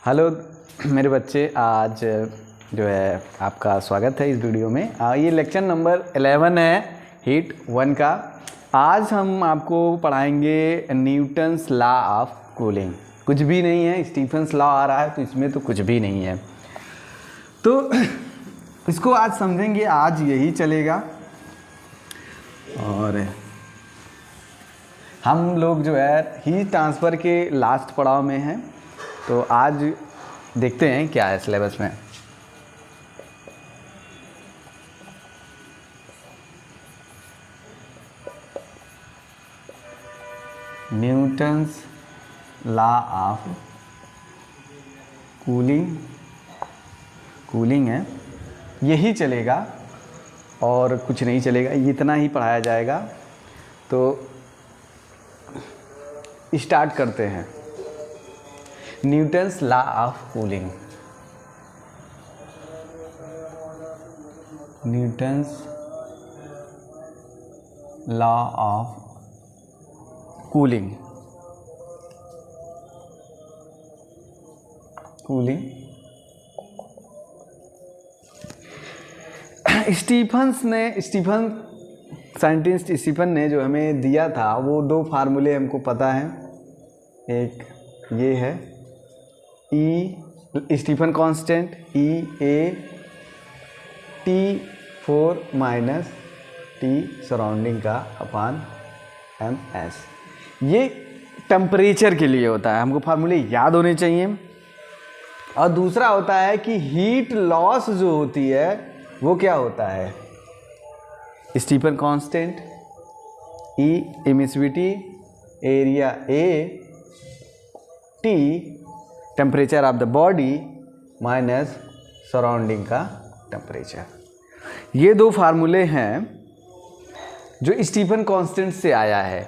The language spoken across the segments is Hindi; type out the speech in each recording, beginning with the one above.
हेलो मेरे बच्चे, आज जो है आपका स्वागत है इस वीडियो में। ये लेक्चर नंबर 11 है हीट 1 का। आज हम आपको पढ़ाएंगे न्यूटन्स लॉ ऑफ कूलिंग। कुछ भी नहीं है, स्टीफन्स लॉ आ रहा है तो इसमें तो कुछ भी नहीं है, तो इसको आज समझेंगे। आज यही चलेगा और हम लोग जो है हीट ट्रांसफ़र के लास्ट पड़ाव में हैं, तो आज देखते हैं क्या है सिलेबस में। न्यूटन्स लॉ ऑफ कूलिंग है, यही चलेगा और कुछ नहीं चलेगा, इतना ही पढ़ाया जाएगा। तो स्टार्ट करते हैं। Newton's law of cooling. Newton's law of cooling. Scientist Stephen ने जो हमें दिया था वो दो फार्मूले हमको पता है। एक ये है e Stefan constant T4 minus T surrounding का अपॉन MS। ये टेम्परेचर के लिए होता है, हमको फार्मूले याद होने चाहिए। और दूसरा होता है कि हीट लॉस जो होती है वो क्या होता है, Stephen constant E emissivity area A T temperature of the body minus surrounding का टेम्परेचर। ये दो फार्मूले हैं जो स्टीफन कांस्टेंट से आया है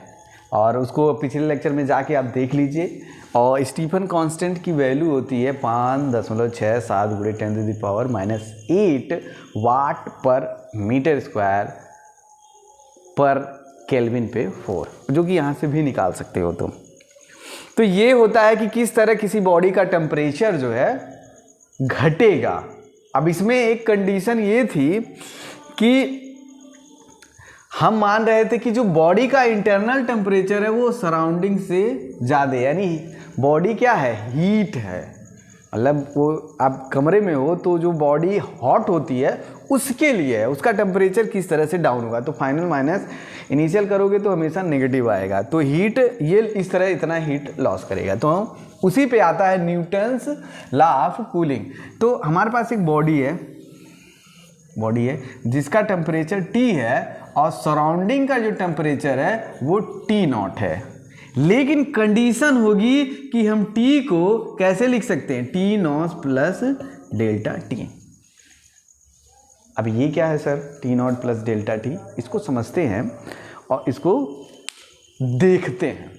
और उसको पिछले लेक्चर में जाके आप देख लीजिए। और स्टीफन कांस्टेंट की वैल्यू होती है 5.67 × 10⁻⁻8 वाट पर मीटर स्क्वायर पर केल्विन पे 4, जो कि यहाँ से भी निकाल सकते हो तुम। तो ये होता है कि किस तरह किसी बॉडी का टेम्परेचर जो है घटेगा। अब इसमें एक कंडीशन ये थी कि हम मान रहे थे कि जो बॉडी का इंटरनल टेम्परेचर है वो सराउंडिंग से ज़्यादा, यानी बॉडी क्या है, हीट है। मतलब वो आप कमरे में हो तो जो बॉडी हॉट होती है उसके लिए है, उसका टेम्परेचर किस तरह से डाउन होगा। तो फाइनल माइनस इनिशियल करोगे तो हमेशा नेगेटिव आएगा, तो हीट ये इस तरह इतना हीट लॉस करेगा। तो उसी पे आता है न्यूटन्स लॉ ऑफ कूलिंग। तो हमारे पास एक बॉडी है जिसका टेम्परेचर T है और सराउंडिंग का जो टेम्परेचर है वो T0 है। लेकिन कंडीशन होगी कि हम T को कैसे लिख सकते हैं, T0 प्लस डेल्टा T। अब ये क्या है sir, T0 plus delta T, इसको समझते हैं और इसको देखते हैं।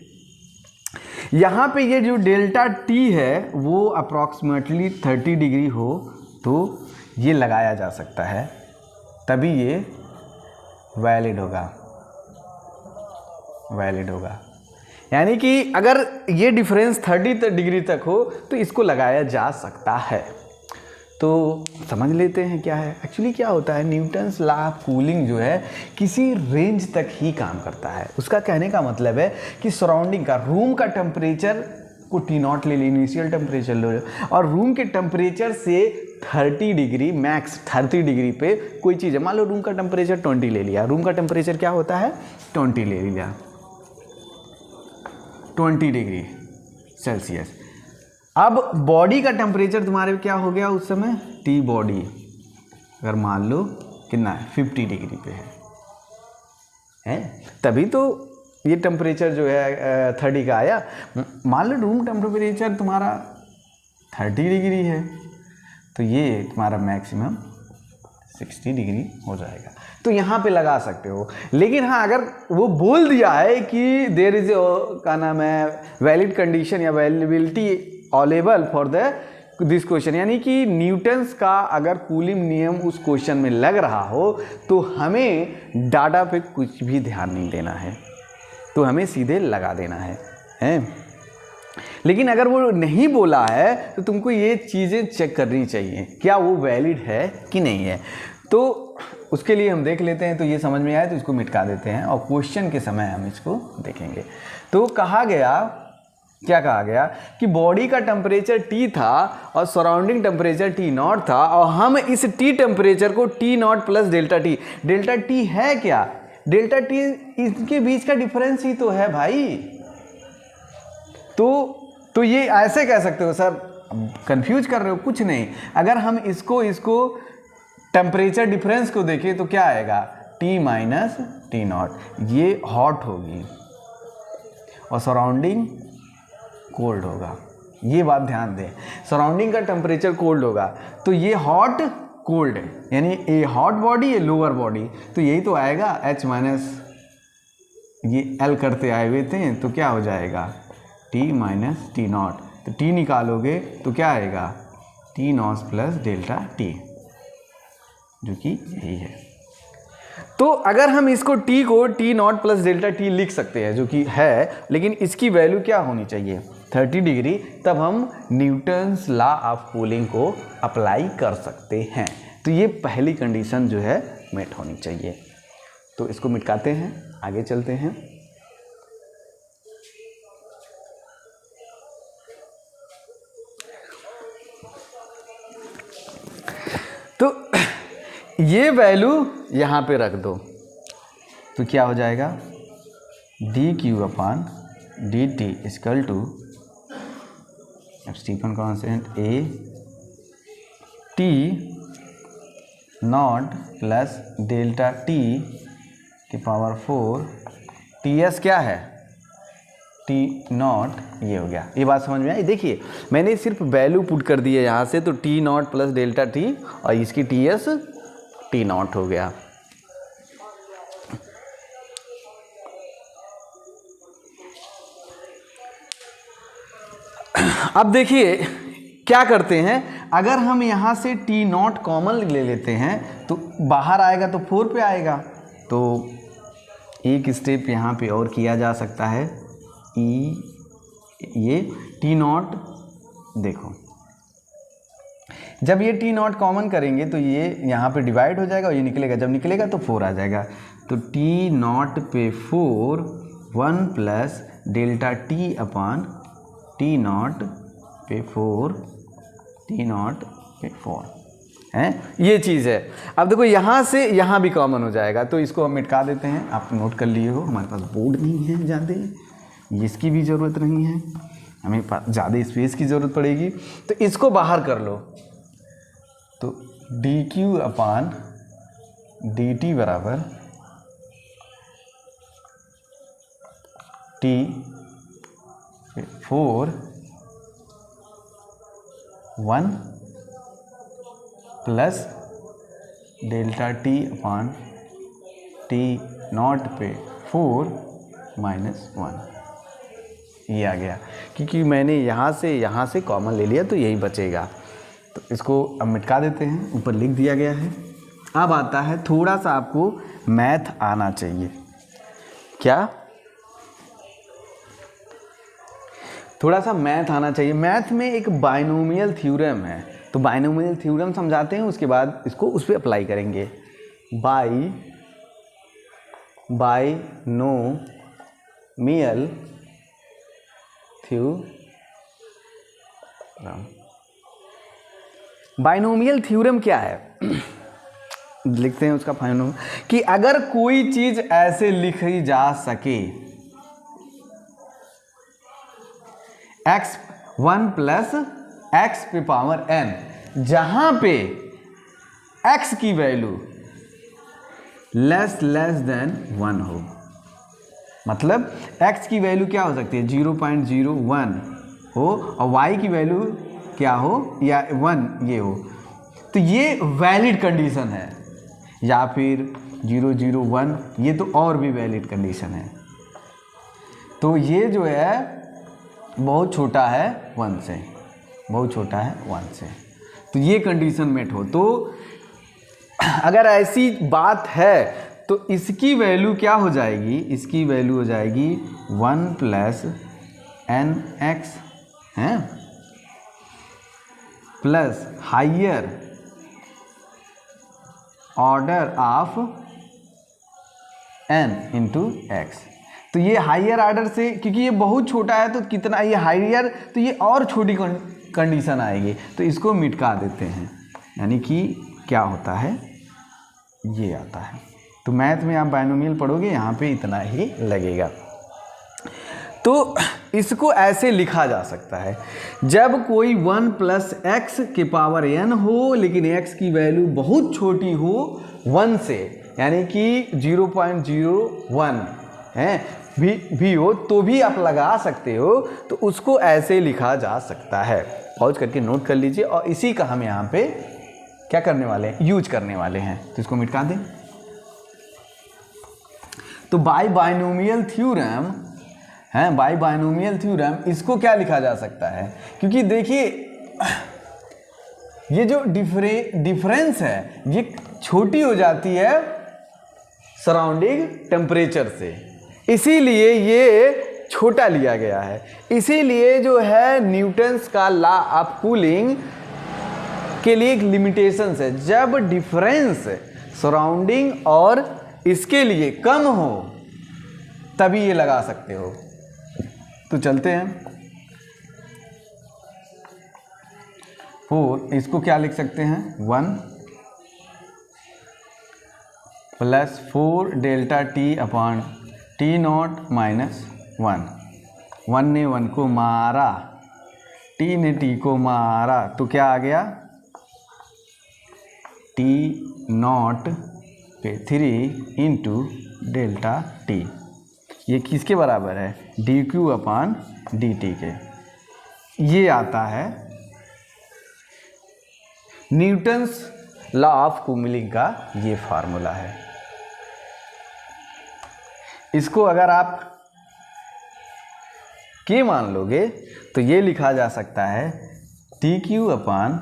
यहाँ पे ये जो डेल्टा T है वो अप्रॉक्सीमेटली 30 डिग्री हो तो ये लगाया जा सकता है, तभी ये वैलिड होगा। यानी कि अगर ये डिफरेंस 30 डिग्री तक हो तो इसको लगाया जा सकता है। तो समझ लेते हैं क्या है एक्चुअली क्या होता है। न्यूटन्स लॉ ऑफ कूलिंग जो है किसी रेंज तक ही काम करता है। उसका कहने का मतलब है कि सराउंडिंग का, रूम का टेम्परेचर को T0 ले ली, इनिशियल टेम्परेचर ले लो, और रूम के टेम्परेचर से 30 डिग्री मैक्स 30 डिग्री पे कोई चीज़ है, मान लो रूम का टेम्परेचर 20 ले लिया। रूम का टेम्परेचर क्या होता है, 20 ले लिया, 20 डिग्री सेल्सियस। अब बॉडी का टेम्परेचर तुम्हारे क्या हो गया उस समय, T बॉडी अगर मान लो कितना है 50 डिग्री पे है, तभी तो ये टेम्परेचर जो है 30 का आया। मान लो रूम टेम्परेचर तुम्हारा 30 डिग्री है तो ये तुम्हारा मैक्सिमम 60 डिग्री हो जाएगा। तो यहाँ पे लगा सकते हो। लेकिन हाँ, अगर वो बोल दिया है कि देयर इज क्या नाम है वैलिड कंडीशन या validity available for this question, यानी कि न्यूटन्स का अगर कूलिंग नियम उस क्वेश्चन में लग रहा हो तो हमें डाटा पे कुछ भी ध्यान नहीं देना है, तो हमें सीधे लगा देना है। लेकिन अगर वो नहीं बोला है तो तुमको ये चीज़ें चेक करनी चाहिए क्या वो वैलिड है कि नहीं है। तो उसके लिए हम देख लेते हैं, तो ये समझ में आए तो इसको मिटा देते हैं और क्वेश्चन के समय हम इसको देखेंगे। तो कहा गया, क्या कहा गया कि बॉडी का टेम्परेचर T था और सराउंडिंग टेम्परेचर T0 था, और हम इस T टेम्परेचर को T0 प्लस डेल्टा T है क्या, डेल्टा T इसके बीच का डिफरेंस ही तो है भाई। तो ये ऐसे कह सकते हो सर, कंफ्यूज कर रहे हो, कुछ नहीं। अगर हम इसको टेम्परेचर डिफरेंस को देखें तो क्या आएगा, T माइनस T0, ये हॉट होगी और सराउंडिंग कोल्ड होगा। ये बात ध्यान दें, सराउंडिंग का टेम्परेचर कोल्ड होगा तो ये हॉट कोल्ड है, यानी ये हॉट बॉडी ये लोअर बॉडी, तो यही तो आएगा H माइनस, ये L करते आए हुए थे तो क्या हो जाएगा T माइनस T0, तो T निकालोगे तो क्या आएगा T0 प्लस डेल्टा T, जो कि यही है। तो अगर हम इसको T को T0 प्लस डेल्टा T लिख सकते हैं, जो कि है, लेकिन इसकी वैल्यू क्या होनी चाहिए 30 डिग्री, तब हम न्यूटन्स लॉ ऑफ कूलिंग को अप्लाई कर सकते हैं। तो ये पहली कंडीशन जो है मेट होनी चाहिए। तो इसको मिटाते हैं, आगे चलते हैं। तो ये वैल्यू यहाँ पे रख दो तो क्या हो जाएगा dq upon dt equal to Stephen constant a T naught plus delta T की पावर 4 TS क्या है T नॉट, ये हो गया। ये बात समझ में आई। देखिए मैंने सिर्फ वैल्यू पुट कर दी है यहाँ से, तो T naught plus delta T और इसकी TS T नॉट हो गया। अब देखिए क्या करते हैं, अगर हम यहाँ से T नॉट कॉमन ले लेते हैं तो बाहर आएगा तो 4 पे आएगा। तो एक स्टेप यहाँ पे और किया जा सकता है, ये T नॉट, देखो जब ये T नॉट कॉमन करेंगे तो ये यहाँ पे डिवाइड हो जाएगा और ये निकलेगा, जब निकलेगा तो 4 आ जाएगा। तो T नॉट पे 4 1 plus delta T upon T not पे 4 T नॉट पे 4 है, ये चीज़ है। अब देखो यहाँ से यहाँ भी कॉमन हो जाएगा, तो इसको हम मिटा देते हैं। आप नोट कर लिए हो, हमारे पास बोर्ड नहीं है ज़्यादा, इसकी भी ज़रूरत नहीं है, हमें ज़्यादा स्पेस की ज़रूरत पड़ेगी, तो इसको बाहर कर लो। तो dq अपान dt बराबर T 4 1 plus delta T upon T not पे 4 माइनस 1, ये आ गया क्योंकि मैंने यहाँ से कॉमन ले लिया तो यही बचेगा। तो इसको अब मिटा देते हैं, ऊपर लिख दिया गया है। अब आता है थोड़ा सा आपको मैथ आना चाहिए, क्या थोड़ा सा मैथ आना चाहिए। मैथ में एक बाइनोमियल थ्योरम है, तो बाइनोमियल थ्योरम समझाते हैं, उसके बाद इसको उस पर अप्लाई करेंगे। बाइनोमियल थ्योरम, बाइनोमियल थ्योरम क्या है लिखते हैं उसका फाइनल, कि अगर कोई चीज ऐसे लिखी जा सके x1 प्लस x पे पावर n, जहां पे x की वैल्यू लेस देन 1 हो, मतलब x की वैल्यू क्या हो सकती है 0.01 हो और y की वैल्यू क्या हो या 1 ये हो, तो ये वैलिड कंडीशन है। या फिर 001, ये तो और भी वैलिड कंडीशन है। तो ये जो है बहुत छोटा है 1 से, बहुत छोटा है 1 से, तो ये कंडीशन मेट हो। तो अगर ऐसी बात है तो इसकी वैल्यू क्या हो जाएगी, इसकी वैल्यू हो जाएगी 1 प्लस nx हैं, plus higher order of n into x. तो ये हाइयर ऑर्डर से, क्योंकि ये बहुत छोटा है तो कितना, ये हाइयर तो ये और छोटी कंडीशन आएगी, तो इसको मिटका देते हैं, यानी कि क्या होता है, ये आता है। तो मैथ में आप बायनोमियल पढ़ोगे यहाँ पे इतना ही लगेगा। तो इसको ऐसे लिखा जा सकता है, जब कोई 1 प्लस एक्स के पावर n हो लेकिन x की वैल्यू बहुत छोटी हो 1 से, यानी कि 0.01 है भी हो, तो भी आप लगा सकते हो, तो उसको ऐसे लिखा जा सकता है। पॉज करके नोट कर लीजिए, और इसी का हम यहाँ पे क्या करने वाले हैं, यूज करने वाले हैं। तो इसको मिटा दें। तो बाय बायनोमियल थ्योरम है, बाय बायनोमियल थ्योरम इसको क्या लिखा जा सकता है, क्योंकि देखिए ये जो डिफरेंस है ये छोटी हो जाती है सराउंडिंग टेम्परेचर से, इसीलिए ये छोटा लिया गया है। इसीलिए जो है न्यूटन्स का लॉ ऑफ कूलिंग के लिए एक लिमिटेशंस है, जब डिफरेंस सराउंडिंग और इसके लिए कम हो तभी ये लगा सकते हो। तो चलते हैं 4, इसको क्या लिख सकते हैं 1 plus 4 delta T upon T not minus 1। 1 ने 1 को मारा, टी ने टी को मारा, तो क्या आ गया टी नॉट पे 3 इंटू डेल्टा टी। ये किसके बराबर है, D Q upon D T के। ये आता है न्यूटन्स लॉ ऑफ कूलिंग का ये फार्मूला है। इसको अगर आप के मान लोगे तो ये लिखा जा सकता है T Q upon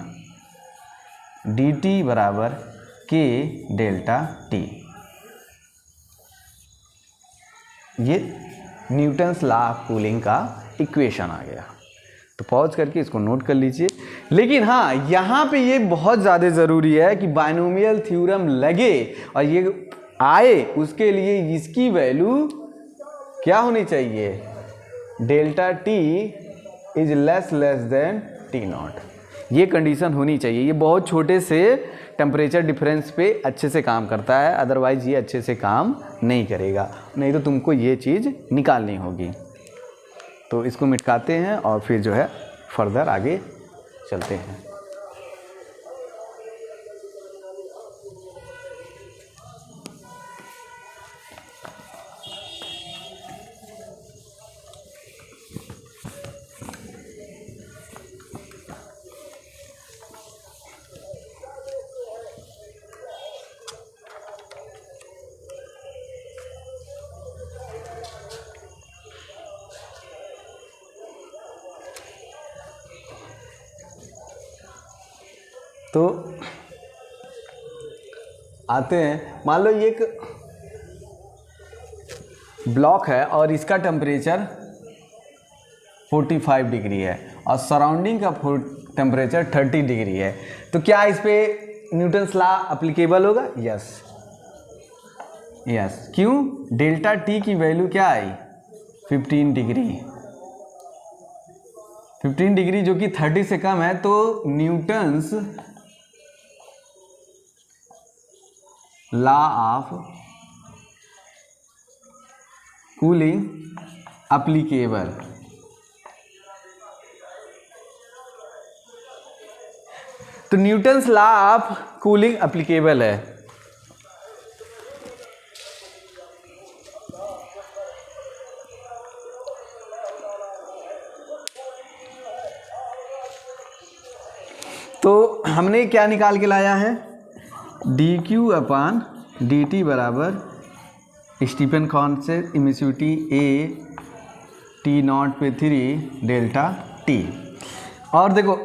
D T बराबर के डेल्टा टी। ये न्यूटन्स लॉ ऑफ कूलिंग का इक्वेशन आ गया। तो पॉज करके इसको नोट कर लीजिए। लेकिन हाँ, यहाँ पे ये बहुत ज़्यादा ज़रूरी है कि बायनोमियल थ्योरम लगे और ये आए, उसके लिए इसकी वैल्यू क्या होनी चाहिए, delta T is less than T not. ये कंडीशन होनी चाहिए। ये बहुत छोटे से टेम्परेचर डिफरेंस पे अच्छे से काम करता है, अदरवाइज ये अच्छे से काम नहीं करेगा, नहीं तो तुमको ये चीज़ निकालनी होगी। तो इसको मिटाते हैं और फिर जो है फर्दर आगे चलते हैं। तो आते हैं, मान लो ये एक ब्लॉक है और इसका टेम्परेचर 45 डिग्री है और सराउंडिंग का टेम्परेचर 30 डिग्री है। तो क्या इस पे न्यूटन्स लॉ एप्लीकेबल होगा? यस। क्यों? डेल्टा टी की वैल्यू क्या आई 15 डिग्री, 15 डिग्री जो कि 30 से कम है, तो Newton's law of cooling applicable. तो Newton's law of cooling applicable है। तो हमने क्या निकाल के लाया है, D Q upon D T बराबर Stefan concept emissivity A T naught पे 3 डेल्टा टी। और देखो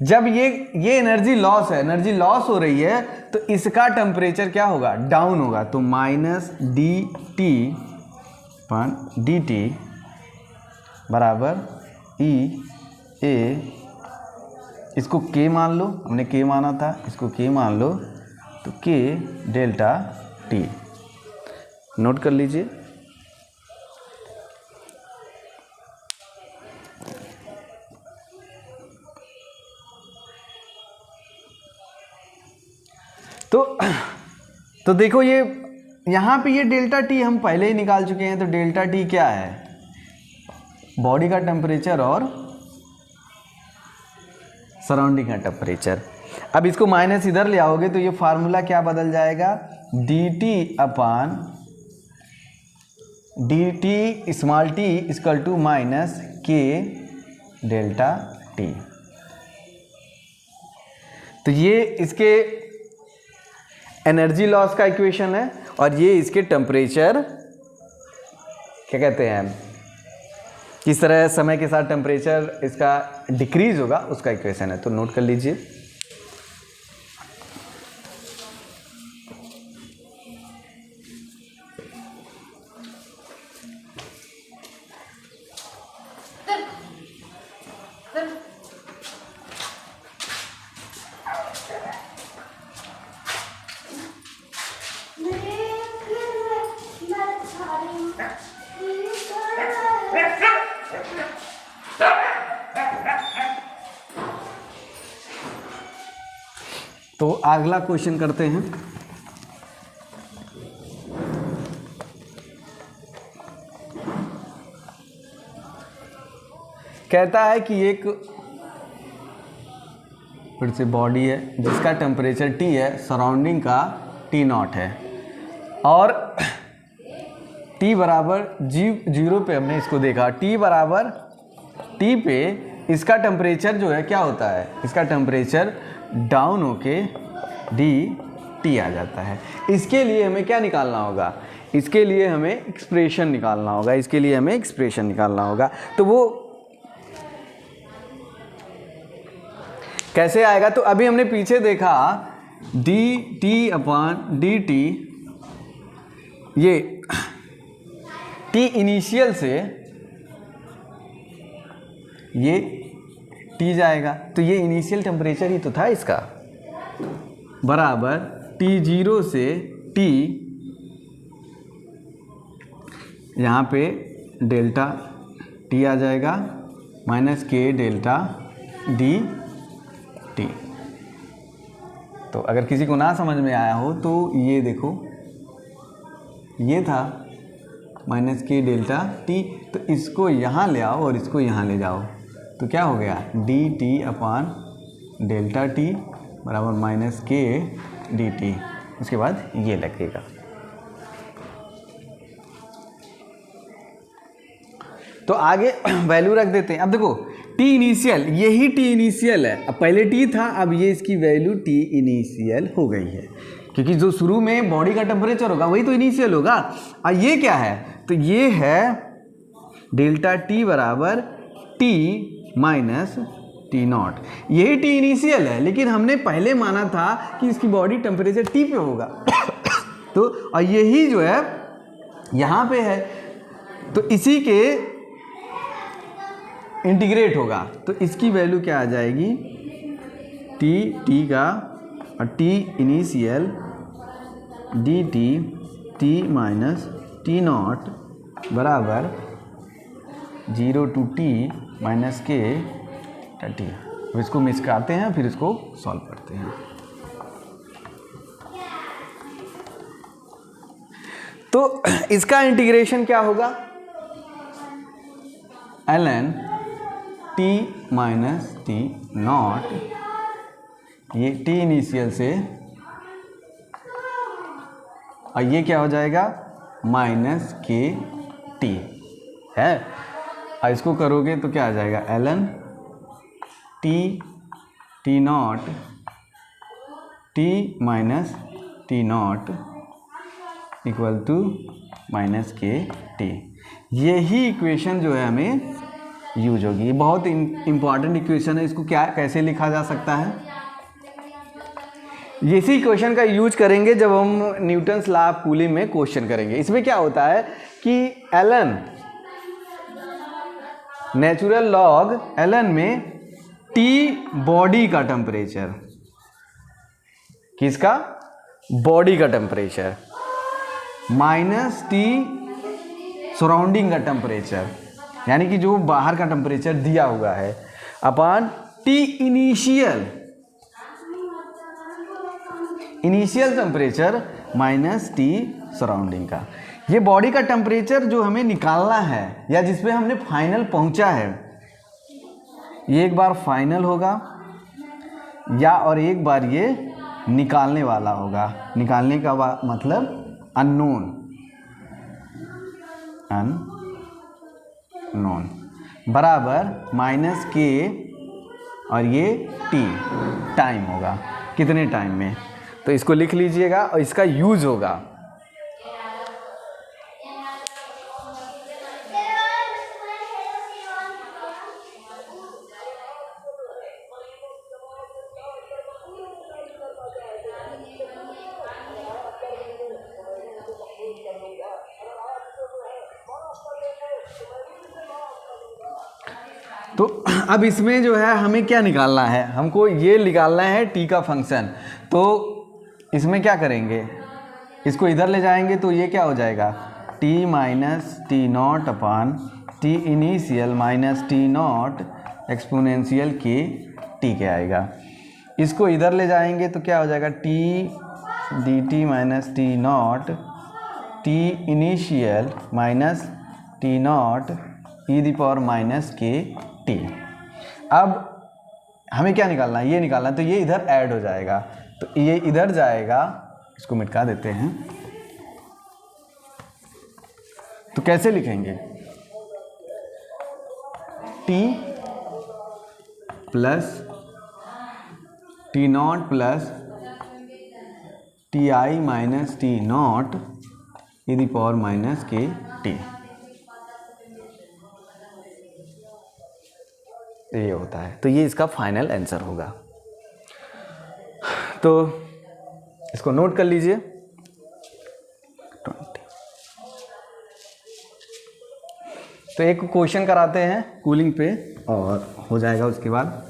जब ये एनर्जी लॉस है, एनर्जी लॉस हो रही है, तो इसका टेम्परेचर क्या होगा, डाउन होगा। तो माइनस डी टी अपन डी टी बराबर ई ए, इसको के मान लो, हमने के माना था, इसको के मान लो, तो के डेल्टा टी नोट कर लीजिए। तो देखो ये यहाँ पे ये डेल्टा टी हम पहले ही निकाल चुके हैं, तो डेल्टा टी क्या है, बॉडी का टेम्परेचर और सराउंडिंग का टेम्परेचर। अब इसको माइनस इधर ले आओगे तो ये फार्मूला क्या बदल जाएगा, D T upon D T small T equal to minus K delta T. तो ये इसके एनर्जी लॉस का इक्वेशन है और ये इसके टेम्परेचर क्या कहते हैं, किस तरह समय के साथ टेम्परेचर इसका डिक्रीज होगा उसका इक्वेशन है। तो नोट कर लीजिए। तो अगला क्वेश्चन करते हैं। कहता है कि एक फिर से बॉडी है जिसका टेम्परेचर T है, सराउंडिंग का T नॉट है, और T बराबर 0 पे हमने इसको देखा, T बराबर T पे इसका टेम्परेचर जो है क्या होता है, इसका टेम्परेचर डाउन होके डी टी आ जाता है। इसके लिए हमें क्या निकालना होगा, इसके लिए हमें एक्सप्रेशन निकालना होगा, इसके लिए हमें एक्सप्रेशन निकालना होगा। तो वो कैसे आएगा, तो अभी हमने पीछे देखा D T upon D T, ये टी इनिशियल से ये टी जाएगा, तो ये इनिशियल टेम्परेचर ही तो था इसका, बराबर T0 से T, यहाँ पे डेल्टा T आ जाएगा minus K delta D T. तो अगर किसी को ना समझ में आया हो तो ये देखो, ये था माइनस के डेल्टा टी, तो इसको यहाँ ले आओ और इसको यहाँ ले जाओ, तो क्या हो गया, डी टी अपान डेल्टा टी बराबर माइनस के डी टी। उसके बाद ये लगेगा। तो आगे वैल्यू रख देते हैं। अब देखो टी इनिशियल, यही टी इनिशियल है, अब पहले टी था, अब ये इसकी वैल्यू टी इनिशियल हो गई है, क्योंकि जो शुरू में बॉडी का टेम्परेचर होगा वही तो इनिशियल होगा। और ये क्या है, तो ये है डेल्टा टी बराबर टी माइनस टी नॉट। यही टी इनिशियल है, लेकिन हमने पहले माना था कि इसकी बॉडी टेम्परेचर टी पे होगा तो और यही जो है यहाँ पे है, तो इसी के इंटीग्रेट होगा, तो इसकी वैल्यू क्या आ जाएगी, टी का और T initial D T minus T not बराबर 0 to T minus K T. अब इसको मिस करते हैं, फिर इसको सॉल्व करते हैं। तो इसका इंटीग्रेशन क्या होगा, ln T minus T not, ये टी इनिशियल से, और ये क्या हो जाएगा माइनस के टी है, और इसको करोगे तो क्या आ जाएगा ln T naught T minus T naught equal to minus K T. यही इक्वेशन जो है हमें यूज होगी, ये बहुत इंपॉर्टेंट इक्वेशन है। इसको क्या कैसे लिखा जा सकता है, इसी इक्वेशन का यूज करेंगे जब हम न्यूटन्स लॉ ऑफ कूलिंग में क्वेश्चन करेंगे। इसमें क्या होता है कि ln नेचुरल लॉग ln में टी बॉडी का टेम्परेचर, किसका? बॉडी का टेम्परेचर, माइनस टी सराउंडिंग का टेम्परेचर, यानी कि जो बाहर का टेम्परेचर दिया हुआ है, upon T initial temperature minus T surrounding का। ये बॉडी का टेम्परेचर जो हमें निकालना है या जिस पे हमने फाइनल पहुंचा है, ये एक बार फाइनल होगा या और एक बार ये निकालने वाला होगा। निकालने का मतलब अननोन बराबर माइनस के और ये टी टाइम होगा, कितने टाइम में। तो इसको लिख लीजिएगा और इसका यूज होगा। तो अब इसमें जो है हमें क्या निकालना है, हमको ये निकालना है टी का फंक्शन। तो इसमें क्या करेंगे, इसको इधर ले जाएंगे तो ये क्या हो जाएगा, T minus T not upon T initial minus T not exponential के टी के आएगा। इसको इधर ले जाएंगे तो क्या हो जाएगा, T D T minus T naught T initial minus T not E the power minus K T. अब हमें क्या निकालना है, ये निकालना है, तो ये इधर ऐड हो जाएगा, तो ये इधर जाएगा, इसको मिटा देते हैं। तो कैसे लिखेंगे, T plus T not plus T I minus T not E the power minus K T, ये होता है। तो ये इसका फाइनल आंसर होगा। तो इसको नोट कर लीजिए 20। तो एक क्वेश्चन कराते हैं कूलिंग पे और हो जाएगा उसके बाद।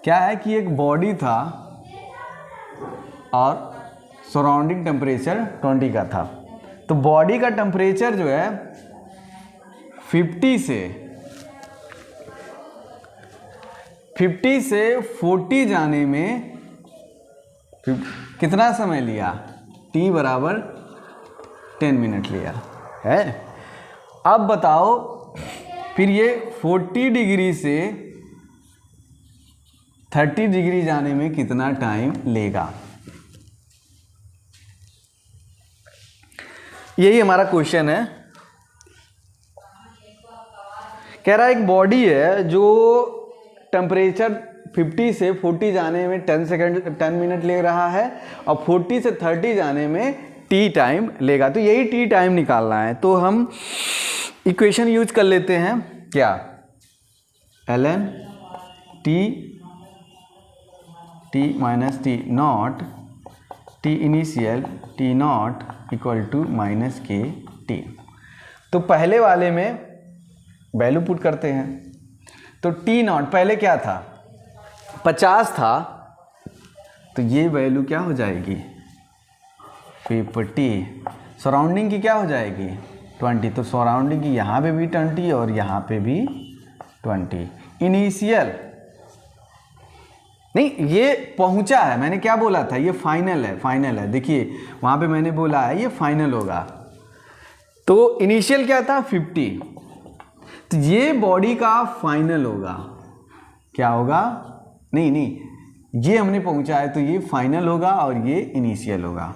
क्या है कि एक बॉडी था और सराउंडिंग टेम्परेचर 20 का था। तो बॉडी का टेम्परेचर जो है 50 से 40 जाने में कितना समय लिया, T बराबर 10 मिनट लिया है। अब बताओ फिर ये 40 डिग्री से 30 डिग्री जाने में कितना टाइम लेगा। यही हमारा क्वेश्चन है। कह रहा है एक बॉडी है जो टेम्परेचर 50 से 40 जाने में 10 मिनट ले रहा है और 40 से 30 जाने में टी टाइम लेगा। तो यही टी टाइम निकालना है। तो हम इक्वेशन यूज कर लेते हैं, क्या, ln T minus T naught T initial T naught equal to minus K T. तो पहले वाले में वैल्यू पुट करते हैं। तो टी नॉट पहले क्या था, 50 था, तो ये वैल्यू क्या हो जाएगी 50। सराउंडिंग की क्या हो जाएगी 20। तो सराउंडिंग की यहाँ पे भी 20 और यहाँ पे भी 20। इनिशियल नहीं, ये पहुंचा है, मैंने क्या बोला था, ये फाइनल है, फाइनल है। देखिए वहाँ पे मैंने बोला है ये फाइनल होगा। तो इनिशियल क्या था 50, तो ये बॉडी का फाइनल होगा। क्या होगा, नहीं, ये हमने पहुंचा है तो ये फाइनल होगा और ये इनिशियल होगा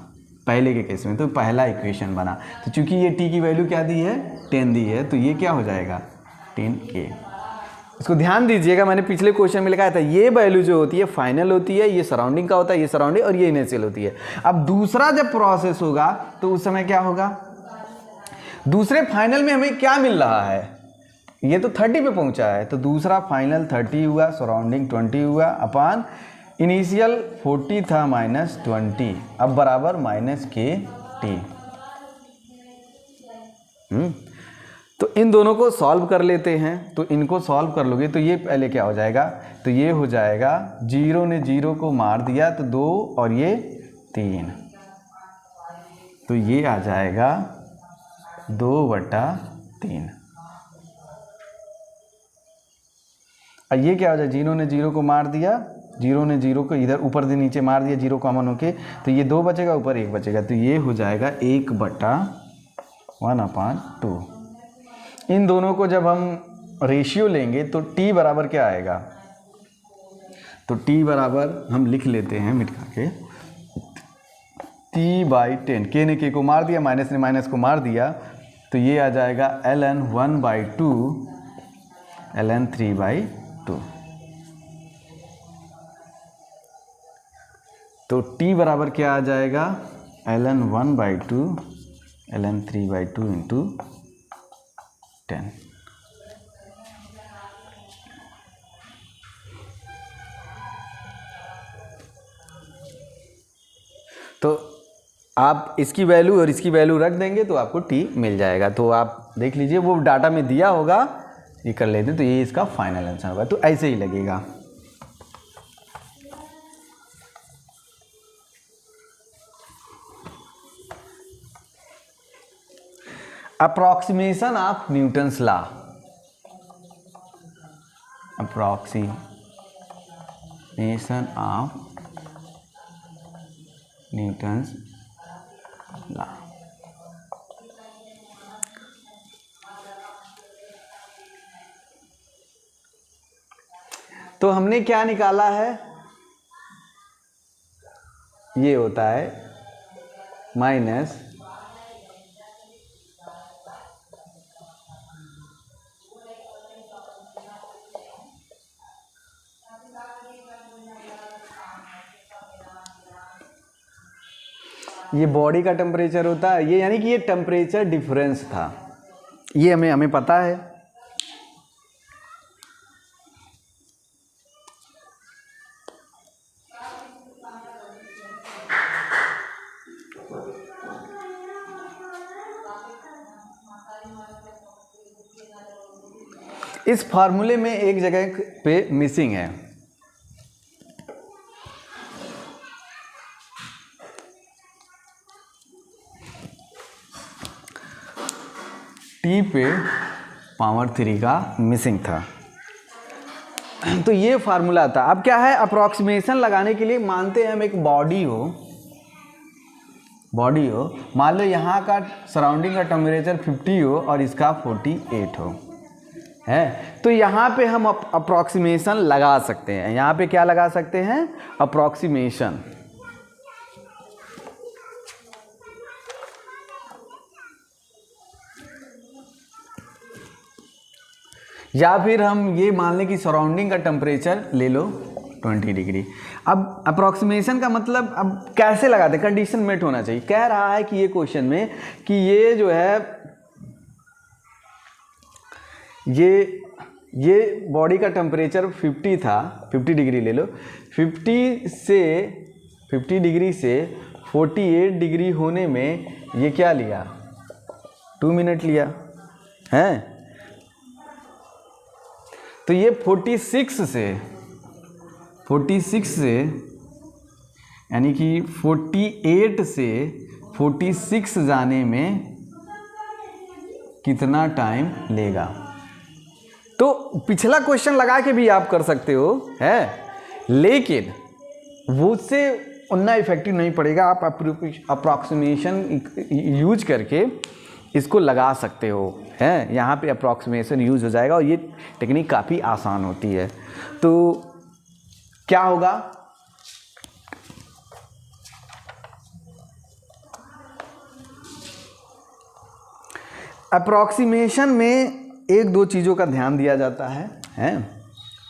पहले के केस में। तो पहला इक्वेशन बना। तो चूंकि ये टी की वैल्यू क्या दी है 10 दी है, तो ये क्या हो जाएगा 10K। इसको ध्यान दीजिएगा, मैंने पिछले क्वेश्चन में लिखा था ये वैल्यू जो होती है फाइनल होती है, ये सराउंडिंग का होता है, ये सराउंडिंग और ये इनिशियल होती है। अब दूसरा जब प्रोसेस होगा तो उस समय क्या होगा, दूसरे फाइनल में हमें क्या मिल रहा है, ये तो 30 पे पहुंचा है, तो दूसरा फाइनल 30 हुआ, सराउंडिंग 20 हुआ, अपान इनिशियल 40 था माइनस 20, अब बराबर माइनस के टी। तो इन दोनों को सॉल्व कर लेते हैं। तो इनको सॉल्व कर लोगे तो ये पहले क्या हो जाएगा, तो ये हो जाएगा 0 ने 0 को मार दिया तो 2 और ये 3, तो ये आ जाएगा 2/3। और ये क्या हो जाए, 0 ने 0 को मार दिया, 0 ने 0 को इधर ऊपर से नीचे मार दिया 0 कॉमन होके, तो ये 2 बचेगा, ऊपर 1 बचेगा, तो ये हो जाएगा 1/1/2। इन दोनों को जब हम रेशियो लेंगे तो t बराबर क्या आएगा, तो t बराबर हम लिख लेते हैं मिटा के, t/10। k ने k को मार दिया, माइनस ने माइनस को मार दिया, तो ये आ जाएगा ln 1/2 ln 3/2। तो t बराबर क्या आ जाएगा, ln 1/2 ln 3/2 इंटू 10। तो आप इसकी वैल्यू और इसकी वैल्यू रख देंगे तो आपको t मिल जाएगा। तो आप देख लीजिए वो डाटा में दिया होगा, ये कर लेते, तो ये इसका फाइनल आंसर होगा। तो ऐसे ही लगेगा। Approximation of Newton's law, approximation of Newton's law. तो हमने क्या निकाला है, ये होता है माइनस ये बॉडी का टेम्परेचर होता है, ये यानी कि ये टेम्परेचर डिफरेंस था, ये हमें पता है। इस फार्मूले में एक जगह पे मिसिंग है, टी पे पावर 3 का मिसिंग था, तो ये फार्मूला था। अब क्या है, अप्रॉक्सीमेशन लगाने के लिए मानते हैं हम एक बॉडी हो, मान लो यहाँ का सराउंडिंग का टेम्परेचर 50 हो और इसका 48 हो, है, तो यहाँ पे हम अप्रॉक्सीमेशन लगा सकते हैं। यहाँ पे क्या लगा सकते हैं, अप्रॉक्सीमेशन। या फिर हम ये मान लें कि सराउंडिंग का टेम्परेचर ले लो 20 डिग्री। अब अप्रॉक्सीमेशन का मतलब अब कैसे लगाते, कंडीशन मेट होना चाहिए। कह रहा है कि ये क्वेश्चन में कि ये जो है ये बॉडी का टेम्परेचर 50 था, 50 डिग्री ले लो, 50 डिग्री से 48 डिग्री होने में ये क्या लिया, 2 मिनट लिया है। तो ये 46 से यानी कि 48 से 46 जाने में कितना टाइम लेगा। तो पिछला क्वेश्चन लगा के भी आप कर सकते हो, है, लेकिन वो उससे उतना इफेक्टिव नहीं पड़ेगा। आप अप्रॉक्सीमेशन यूज करके इसको लगा सकते हो, है, यहाँ पे अप्रॉक्सीमेशन यूज हो जाएगा और ये टेक्निक काफ़ी आसान होती है। तो क्या होगा, अप्रॉक्सीमेशन में एक दो चीज़ों का ध्यान दिया जाता है,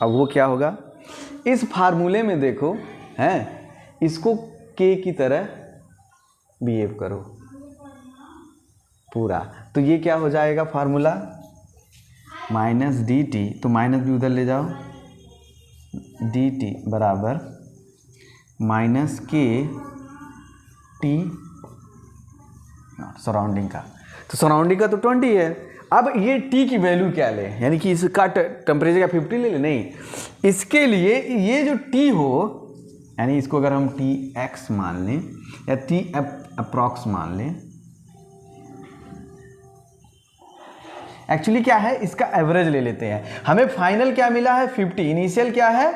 अब वो क्या होगा, इस फार्मूले में देखो, है, इसको के की तरह बिहेव करो पूरा, तो ये क्या हो जाएगा फार्मूला, माइनस डी टी, तो माइनस भी उधर ले जाओ, डी टी बराबर माइनस के टी सराउंडिंग का, तो सराउंडिंग का तो 20 है। अब ये टी की वैल्यू क्या ले, यानी कि इसका टेम्परेचर का 50 ले ले, नहीं, इसके लिए ये जो टी हो, यानी इसको अगर हम टी एक्स मान लें या टी अप्रॉक्स मान लें, एक्चुअली क्या है, इसका एवरेज ले लेते हैं। हमें फाइनल क्या मिला है 50, इनिशियल क्या है,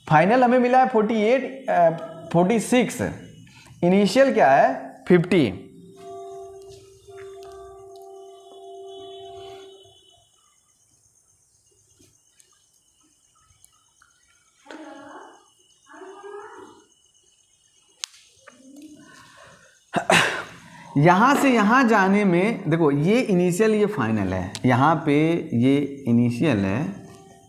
फाइनल हमें मिला है 46, इनिशियल क्या है 50। यहाँ से यहाँ जाने में देखो, ये इनिशियल ये फाइनल है, यहाँ पे ये इनिशियल है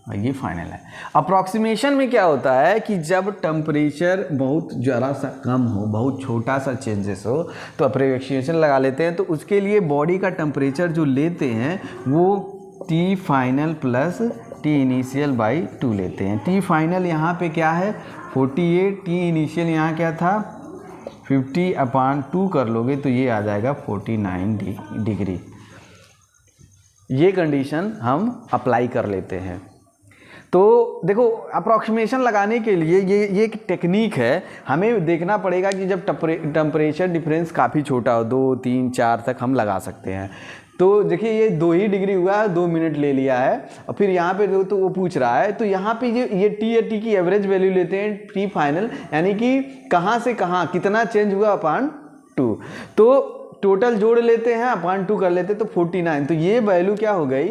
और ये फाइनल है। अप्रॉक्सीमेशन में क्या होता है कि जब टेम्परेचर बहुत ज़रा सा कम हो, बहुत छोटा सा चेंजेस हो, तो अप्रोक्सीमेशन लगा लेते हैं। तो उसके लिए बॉडी का टेम्परेचर जो लेते हैं वो T final plus T initial by 2 लेते हैं। टी फाइनल यहाँ पे क्या है 48, टी इनिशियल यहाँ क्या था 50/2 कर लोगे तो ये आ जाएगा 49 डिग्री। ये कंडीशन हम अप्लाई कर लेते हैं। तो देखो, अप्रॉक्सीमेशन लगाने के लिए ये एक टेक्निक है। हमें देखना पड़ेगा कि जब टेम्परेचर डिफरेंस काफ़ी छोटा हो, 2, 3, 4 तक हम लगा सकते हैं। तो देखिए ये 2 ही डिग्री हुआ है, 2 मिनट ले लिया है, और फिर यहाँ पे तो वो पूछ रहा है, तो यहाँ पे ये टी की एवरेज वैल्यू लेते हैं, टी फाइनल, यानी कि कहाँ से कहाँ कितना चेंज हुआ अपान 2, तो टोटल जोड़ लेते हैं, अपान 2 कर लेते हैं, तो 49। तो ये वैल्यू क्या हो गई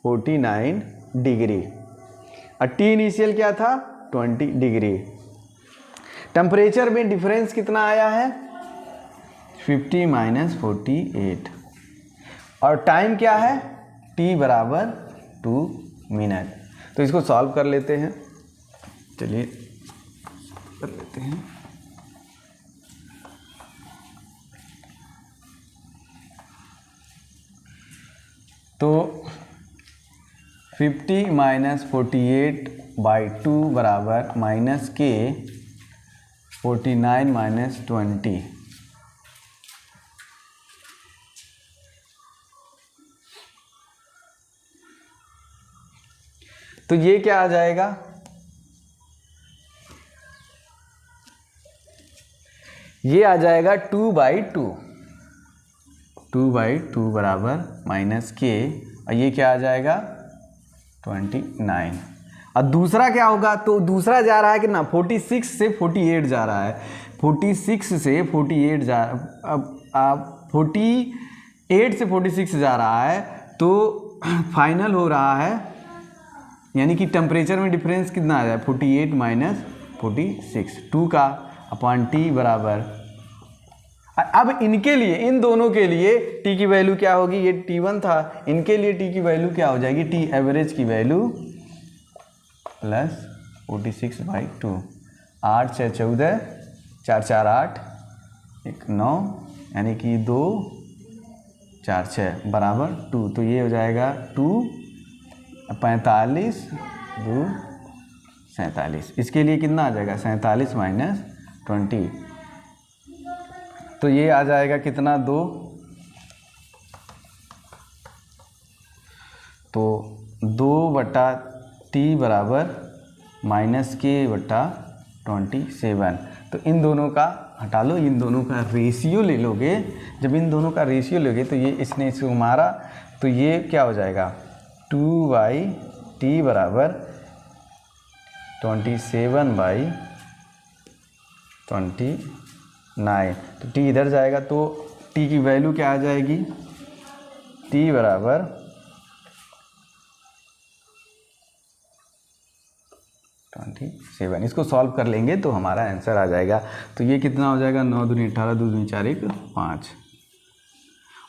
49 डिग्री। और टी इनिशियल क्या था 20 डिग्री। टेम्परेचर में डिफरेंस कितना आया है 50 - 48, और टाइम क्या है t बराबर 2 मिनट। तो इसको सॉल्व कर लेते हैं, चलिए कर लेते हैं। तो 50 - 48/2 बराबर माइनस के 49 - 20। तो ये क्या आ जाएगा, ये आ जाएगा 2/2, 2/2 बराबर माइनस के, और ये क्या आ जाएगा 29। और दूसरा क्या होगा, तो दूसरा जा रहा है कि ना 46 से 48 जा रहा है, 46 से 48 जा, अब 48 से 46 जा रहा है, तो फाइनल हो रहा है, यानी कि टेम्परेचर में डिफरेंस कितना आ जाए 48 - 46, 2 का अपॉन टी बराबर। अब इनके लिए, इन दोनों के लिए टी की वैल्यू क्या होगी, ये T1 था, इनके लिए टी की वैल्यू क्या हो जाएगी, टी एवरेज की वैल्यू प्लस 46/2, 8 6 14, 4 4 8, 1 9, यानी कि 2 4 6 बराबर 2। तो ये हो जाएगा 2 45 2 47। इसके लिए कितना आ जाएगा 47 - 20, तो ये आ जाएगा कितना 2, तो 2/t बराबर माइनस के बटा 27। तो इन दोनों का हटा लो, इन दोनों का रेशियो ले लोगे। जब इन दोनों का रेशियो लोगे तो ये इसने इसको मारा, तो ये क्या हो जाएगा 2/t बराबर 27/29। तो t इधर जाएगा, तो t की वैल्यू क्या आ जाएगी, t बराबर 27। इसको सॉल्व कर लेंगे तो हमारा आंसर आ जाएगा। तो ये कितना हो जाएगा 9 दूनी 18, 2 दूनी 4 1 5,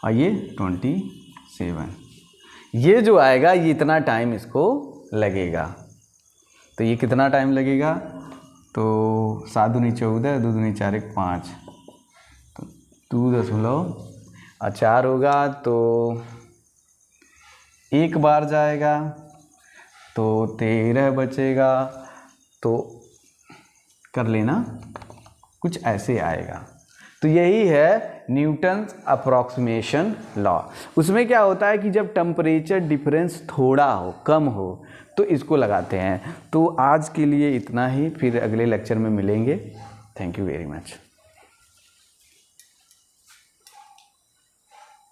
और ये 27। ये जो आएगा ये इतना टाइम इसको लगेगा। तो ये कितना टाइम लगेगा, तो 7 दूनी 14, 2 दूनी 4 1 5, तो 2.4 होगा, तो एक बार जाएगा तो 13 बचेगा, तो कर लेना, कुछ ऐसे आएगा। तो यही है न्यूटन्स अप्रॉक्सीमेशन लॉ। उसमें क्या होता है कि जब टेम्परेचर डिफरेंस थोड़ा हो, कम हो, तो इसको लगाते हैं। तो आज के लिए इतना ही, फिर अगले लेक्चर में मिलेंगे। Thank you very much.